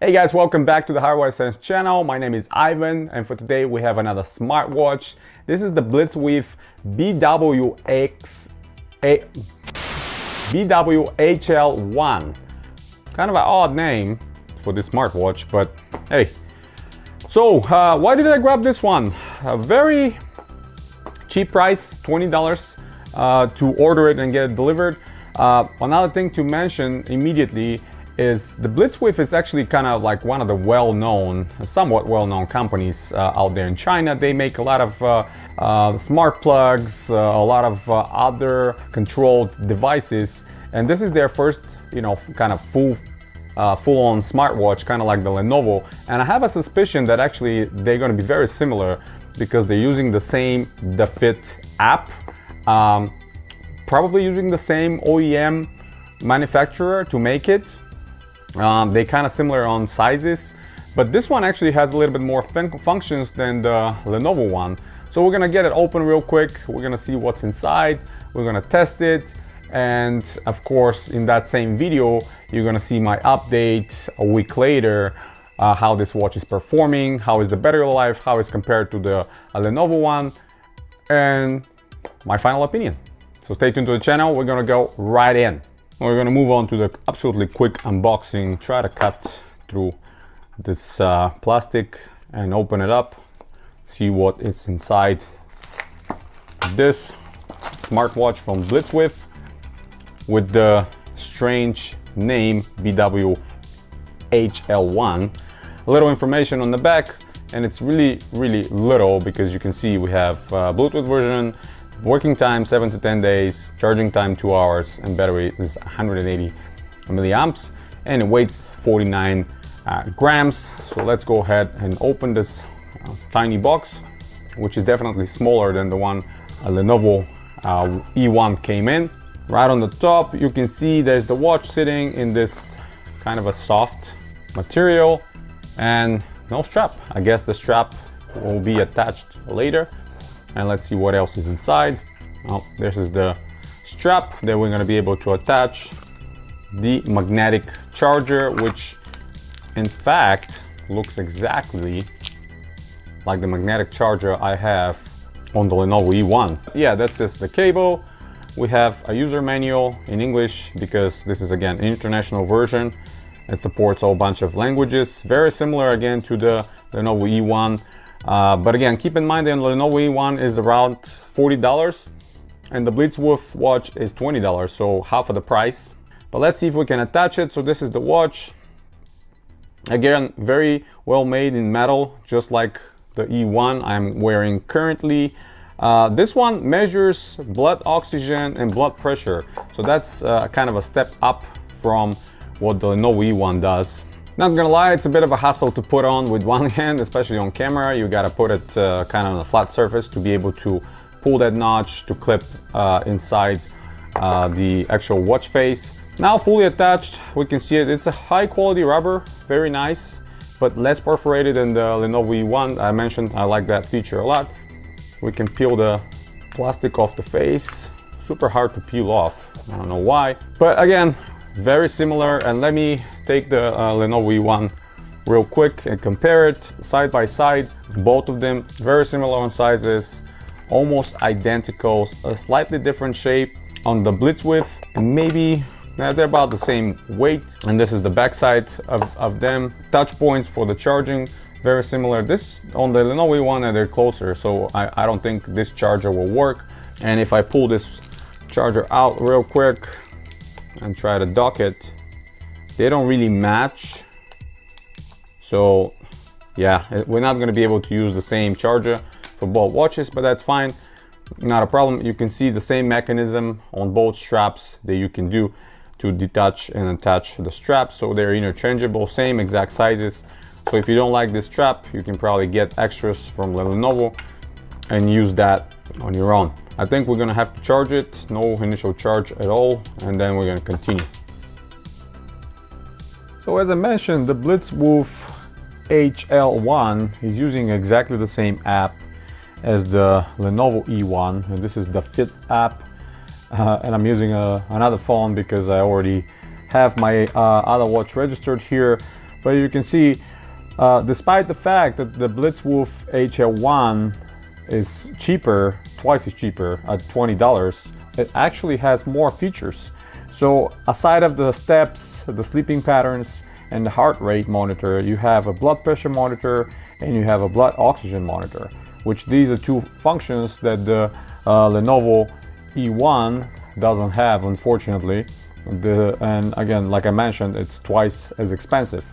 Hey guys, welcome back to the Hardware Sense channel. My name is Ivan, and for today we have another smartwatch. This is the BlitzWolf BW-HL1. Kind of an odd name for this smartwatch, but hey. So, why did I grab this one? A very cheap price, $20 to order it and get it delivered. Another thing to mention immediately is the BlitzWolf is actually kind of like one of the somewhat well-known companies out there in China. They make a lot of smart plugs, a lot of other controlled devices, and this is their first, kind of full-on smartwatch, kind of like the Lenovo. And I have a suspicion that actually they're going to be very similar because they're using the same DaFit app, probably using the same OEM manufacturer to make it. They kind of similar on sizes, but this one actually has a little bit more functions than the Lenovo one. So we're gonna get it open real quick. We're gonna see what's inside. We're gonna test it, and of course, in that same video, you're gonna see my update a week later, how this watch is performing, how is the battery life, how it's compared to the Lenovo one, and my final opinion. So stay tuned to the channel. We're gonna go right in. We're gonna move on to the absolutely quick unboxing, try to cut through this plastic and open it up, see what is inside this smartwatch from BlitzWolf with the strange name BW-HL1. A little information on the back, and it's really little because you can see we have Bluetooth version, working time 7 to 10 days, charging time 2 hours, and battery is 180 milliamps, and it weighs 49 grams. So let's go ahead and open this tiny box, which is definitely smaller than the one Lenovo E1 came in. Right on the top, you can see there's the watch sitting in this kind of a soft material and no strap. I guess the strap will be attached later. And let's see what else is inside. Oh, this is the strap that we're going to be able to attach the magnetic charger, which in fact looks exactly like the magnetic charger I have on the Lenovo E1. Yeah, that's just the cable. We have a user manual in English because this is again an international version. It supports a whole bunch of languages. Very similar again to the Lenovo E1. But again, keep in mind that the Lenovo E1 is around $40 and the BlitzWolf watch is $20, so half of the price. But let's see if we can attach it. So this is the watch. Again, very well made in metal, just like the E1 I'm wearing currently. This one measures blood oxygen and blood pressure. So that's kind of a step up from what the Lenovo E1 does. Not gonna lie, it's a bit of a hassle to put on with one hand, especially on camera. You gotta put it kind of on a flat surface to be able to pull that notch to clip inside the actual watch face. Now fully attached, we can see it. It's a high quality rubber, very nice, but less perforated than the Lenovo E1. I mentioned I like that feature a lot. We can peel the plastic off the face. Super hard to peel off, I don't know why. But again, very similar, and let me take the Lenovo E1 real quick and compare it side by side. Both of them very similar on sizes, almost identical, a slightly different shape on the BlitzWolf, and maybe they're about the same weight. And this is the back side of them. Touch points for the charging, very similar. This on the Lenovo E1 they're closer, so I don't think this charger will work. And if I pull this charger out real quick and try to dock it, they don't really match. So yeah, we're not going to be able to use the same charger for both watches, but that's fine, not a problem. You can see the same mechanism on both straps that you can do to detach and attach the straps, so they're interchangeable, same exact sizes. So if you don't like this strap, you can probably get extras from Lenovo and use that on your own. I think we're gonna have to charge it, no initial charge at all, and then we're gonna continue. So as I mentioned, the BlitzWolf HL1 is using exactly the same app as the Lenovo E1, and this is the DaFit app. And I'm using another phone because I already have my other watch registered here. But you can see, despite the fact that the BlitzWolf HL1 is cheaper, twice as cheaper at $20, it actually has more features. So aside of the steps, the sleeping patterns, and the heart rate monitor, you have a blood pressure monitor and you have a blood oxygen monitor, which these are two functions that the Lenovo E1 doesn't have, unfortunately. And again, like I mentioned, it's twice as expensive.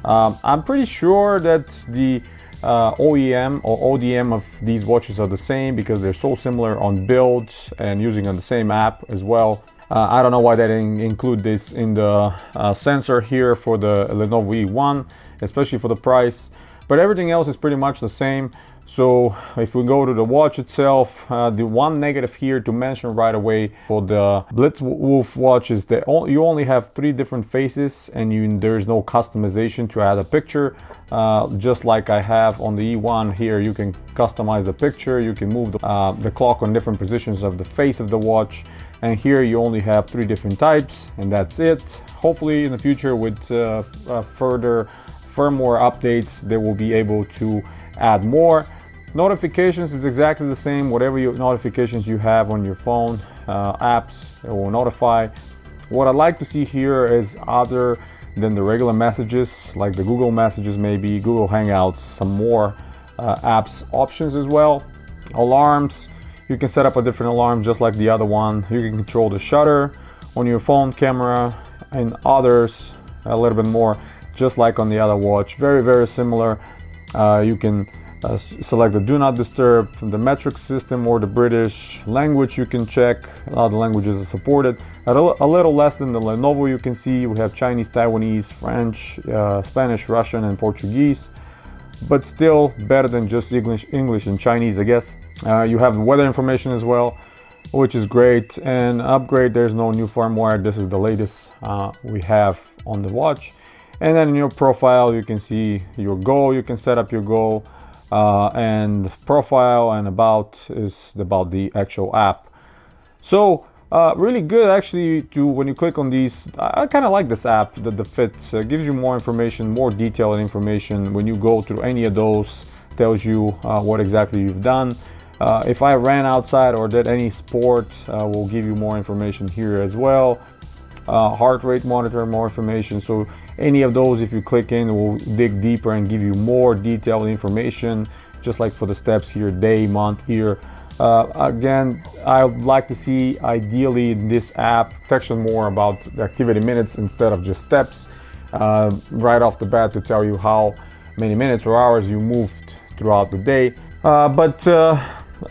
I'm pretty sure that the OEM or ODM of these watches are the same because they're so similar on build and using on the same app as well. I don't know why they didn't include this in the sensor here for the Lenovo E1, especially for the price, but everything else is pretty much the same. So if we go to the watch itself, the one negative here to mention right away for the BlitzWolf watch is that you only have 3 different faces and there's no customization to add a picture. Just like I have on the E1 here, you can customize the picture, you can move the clock on different positions of the face of the watch. And here you only have 3 different types, and that's it. Hopefully in the future with further firmware updates, they will be able to add more. Notifications is exactly the same. Whatever notifications you have on your phone, apps, it will notify. What I'd like to see here is other than the regular messages, like the Google messages, maybe Google Hangouts, some more apps options as well. Alarms, you can set up a different alarm just like the other one. You can control the shutter on your phone camera and others a little bit more, just like on the other watch. Very, very similar. You can select the do not disturb, the metric system or the British language. You can check a lot of the languages are supported. A little less than the Lenovo, you can see we have Chinese, Taiwanese, French, Spanish, Russian and Portuguese, but still better than just English and Chinese, I guess. You have the weather information as well, which is great. And upgrade, there's no new firmware. This is the latest we have on the watch. And then in your profile, you can see your goal. You can set up your goal. And profile and about is about the actual app. So really good actually when you click on these. I kind of like this app, the DaFit. Gives you more information, more detailed information. When you go through any of those, tells you what exactly you've done. If I ran outside or did any sport, we'll give you more information here as well. Heart rate monitor, more information. So any of those, if you click in, will dig deeper and give you more detailed information, just like for the steps here, day, month, year. Again, I would like to see ideally in this app section more about the activity minutes instead of just steps, right off the bat to tell you how many minutes or hours you moved throughout the day.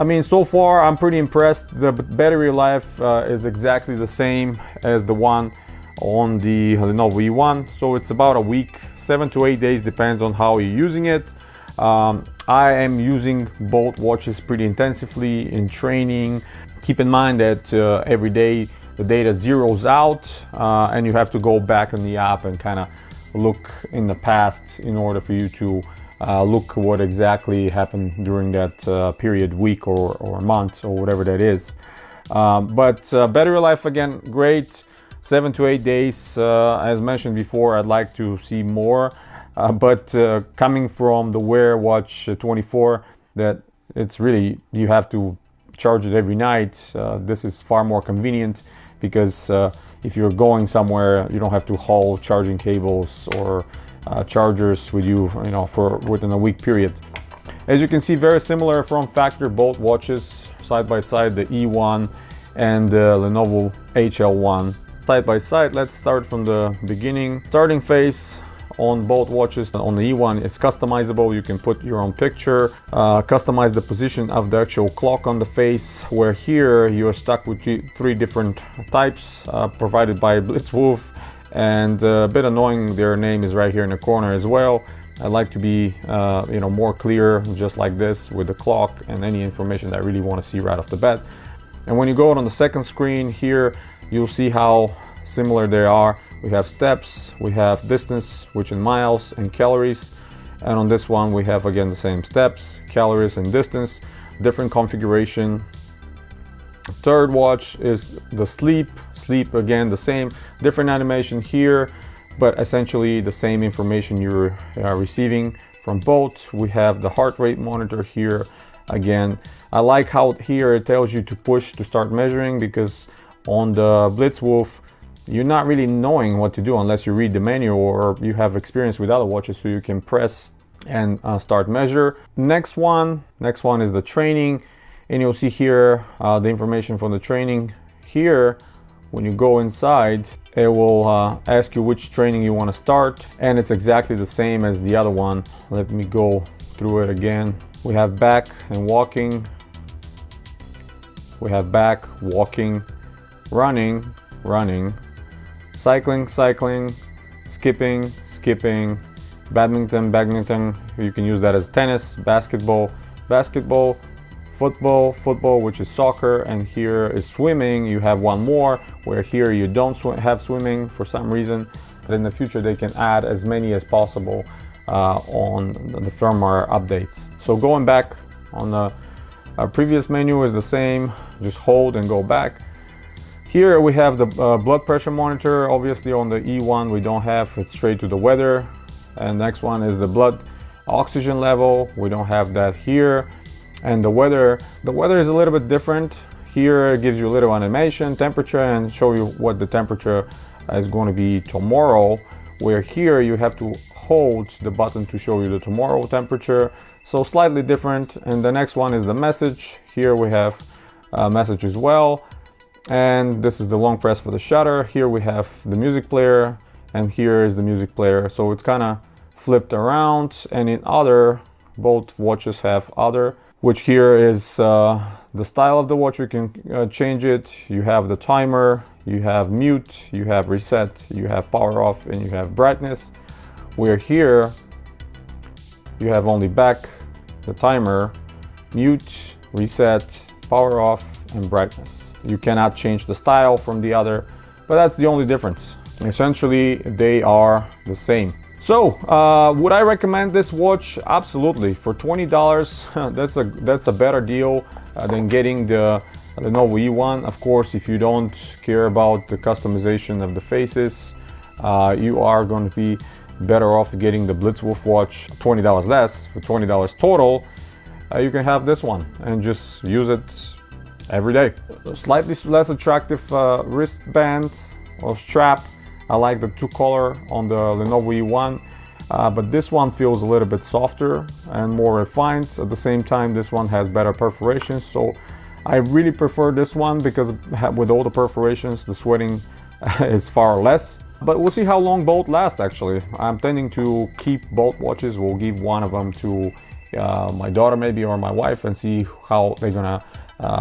I mean, so far I'm pretty impressed. The battery life is exactly the same as the one on the Lenovo E1, so it's about a week, 7 to 8 days, depends on how you're using it. I am using both watches pretty intensively in training. Keep in mind that every day the data zeroes out and you have to go back in the app and kind of look in the past in order for you to look what exactly happened during that period, week or month or whatever that is. Battery life, again, great. 7 to 8 days. As mentioned before, I'd like to see more, but coming from the Wear Watch 24, that it's really, you have to charge it every night. This is far more convenient because if you're going somewhere, you don't have to haul charging cables or chargers with you, for within a week period. As you can see, very similar form factor, both watches side by side, the E1 and the Lenovo HL1. Side by side, let's start from the beginning. Starting face on both watches. On the E1, it's customizable. You can put your own picture, customize the position of the actual clock on the face, where here you're stuck with 3 different types provided by BlitzWolf. And a bit annoying, their name is right here in the corner as well. I like to be more clear, just like this, with the clock and any information that I really want to see right off the bat. And when you go on the second screen here, you'll see how similar they are. We have steps, we have distance, which in miles, and calories. And on this one, we have again the same steps, calories, and distance, different configuration. Third watch is the sleep again the same, different animation here. but essentially the same information you're receiving from both. We have the heart rate monitor here. Again, I like how here it tells you to push to start measuring, because on the BlitzWolf you're not really knowing what to do unless you read the manual or you have experience with other watches, so you can press and start measure. Next one is the training, and you'll see here the information from the training. Here, when you go inside, it will ask you which training you want to start, and it's exactly the same as the other one. Let me go through it again. We have back and walking. We have back, walking, running, cycling, skipping, badminton. You can use that as tennis, basketball, football, which is soccer, and here is swimming. You have one more, where here you don't have swimming for some reason, but in the future they can add as many as possible on the firmware updates. So going back on the previous menu is the same, just hold and go back. Here we have the blood pressure monitor. Obviously on the E1 we don't have, it's straight to the weather. And next one is the blood oxygen level. We don't have that here. And the weather is a little bit different. Here it gives you a little animation, temperature, and show you what the temperature is going to be tomorrow, where here you have to hold the button to show you the tomorrow temperature. So slightly different. And the next one is the message. Here we have a message as well. And this is the long press for the shutter. Here we have the music player, and here is the music player. So it's kind of flipped around, and in other, both watches have other, which here is the style of the watch. You can change it. You have the timer, you have mute, you have reset, you have power off, and you have brightness. Where here you have only back, the timer, mute, reset, power off, and brightness. You cannot change the style from the other, but that's the only difference. Essentially, they are the same. So, would I recommend this watch? Absolutely. For $20, that's a better deal than getting the Lenovo E1. Of course, if you don't care about the customization of the faces, you are going to be better off getting the BlitzWolf watch. $20 less, for $20 total, you can have this one and just use it every day. A slightly less attractive wristband or strap. I like the two color on the Lenovo E1, but this one feels a little bit softer and more refined. At the same time, this one has better perforations, so I really prefer this one because with all the perforations, the sweating is far less. But we'll see how long both last. Actually, I'm tending to keep both watches. We'll give one of them to my daughter maybe, or my wife, and see how they're gonna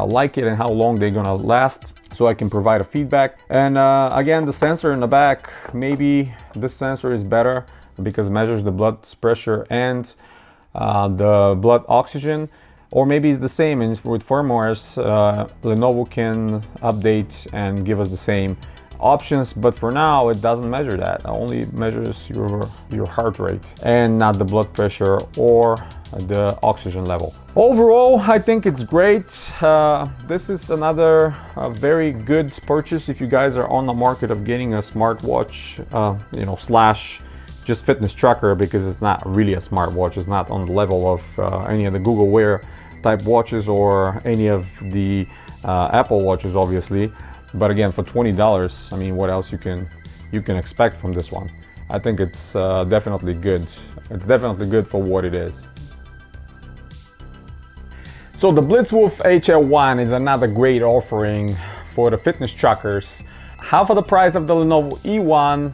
like it and how long they're gonna last, so I can provide a feedback. And again, the sensor in the back, maybe this sensor is better because it measures the blood pressure and the blood oxygen, or maybe it's the same, and with firmwares Lenovo can update and give us the same options, but for now it doesn't measure that. It only measures your heart rate and not the blood pressure or the oxygen level. Overall, I think it's great. This is another very good purchase if you guys are on the market of getting a smartwatch, slash just fitness tracker, because it's not really a smartwatch. It's not on the level of any of the Google Wear type watches or any of the Apple watches, obviously. But again, for $20, I mean, what else you can expect from this one? I think it's definitely good. It's definitely good for what it is. So the BlitzWolf HL1 is another great offering for the fitness trackers. Half of the price of the Lenovo E1,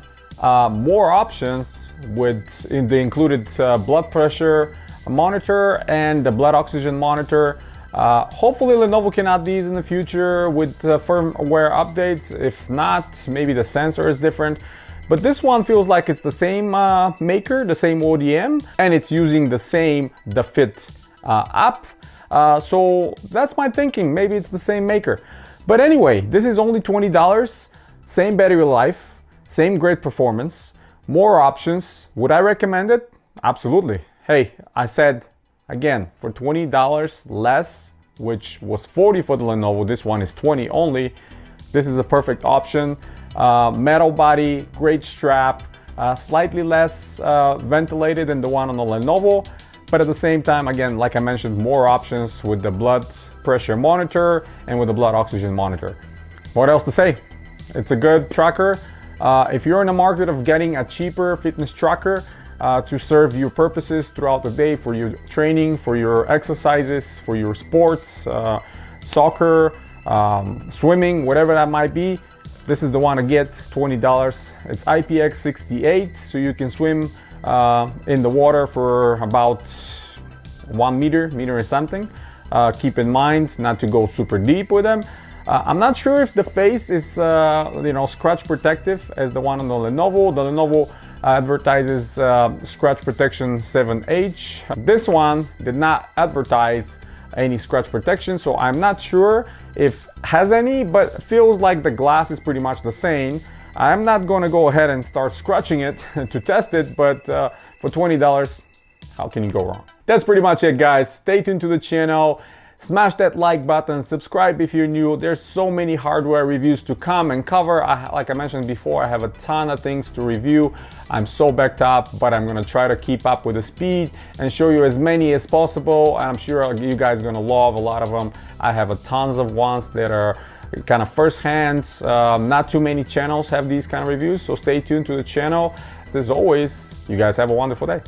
more options with the included blood pressure monitor and the blood oxygen monitor. Hopefully Lenovo can add these in the future with firmware updates. If not, maybe the sensor is different. But this one feels like it's the same maker, the same ODM, and it's using the same DaFit app. So that's my thinking. Maybe it's the same maker. But anyway, this is only $20. Same battery life, same great performance, more options. Would I recommend it? Absolutely. Hey, I said, again, for $20 less, which was $40 for the Lenovo, this one is $20 only. This is a perfect option. Metal body, great strap, slightly less ventilated than the one on the Lenovo, but at the same time, again, like I mentioned, more options with the blood pressure monitor and with the blood oxygen monitor. What else to say? It's a good tracker. If you're in the market of getting a cheaper fitness tracker to serve your purposes throughout the day, for your training, for your exercises, for your sports, soccer, swimming, whatever that might be, this is the one to get. $20. It's IPX68, so you can swim in the water for about 1 meter and something. Keep in mind not to go super deep with them. I'm not sure if the face is scratch protective as the one on the Lenovo. The Lenovo advertises scratch protection 7H. This one did not advertise any scratch protection, so I'm not sure if has any, but feels like the glass is pretty much the same. I'm not going to go ahead and start scratching it to test it, but for $20, how can you go wrong? That's pretty much it, guys. Stay tuned to the channel. Smash that like button, subscribe if you're new. There's so many hardware reviews to come and cover. Like I mentioned before, I have a ton of things to review. I'm so backed up, but I'm gonna try to keep up with the speed and show you as many as possible. And I'm sure you guys are gonna love a lot of them. I have a tons of ones that are kind of first-hand. Not too many channels have these kind of reviews, so stay tuned to the channel. As always, you guys have a wonderful day.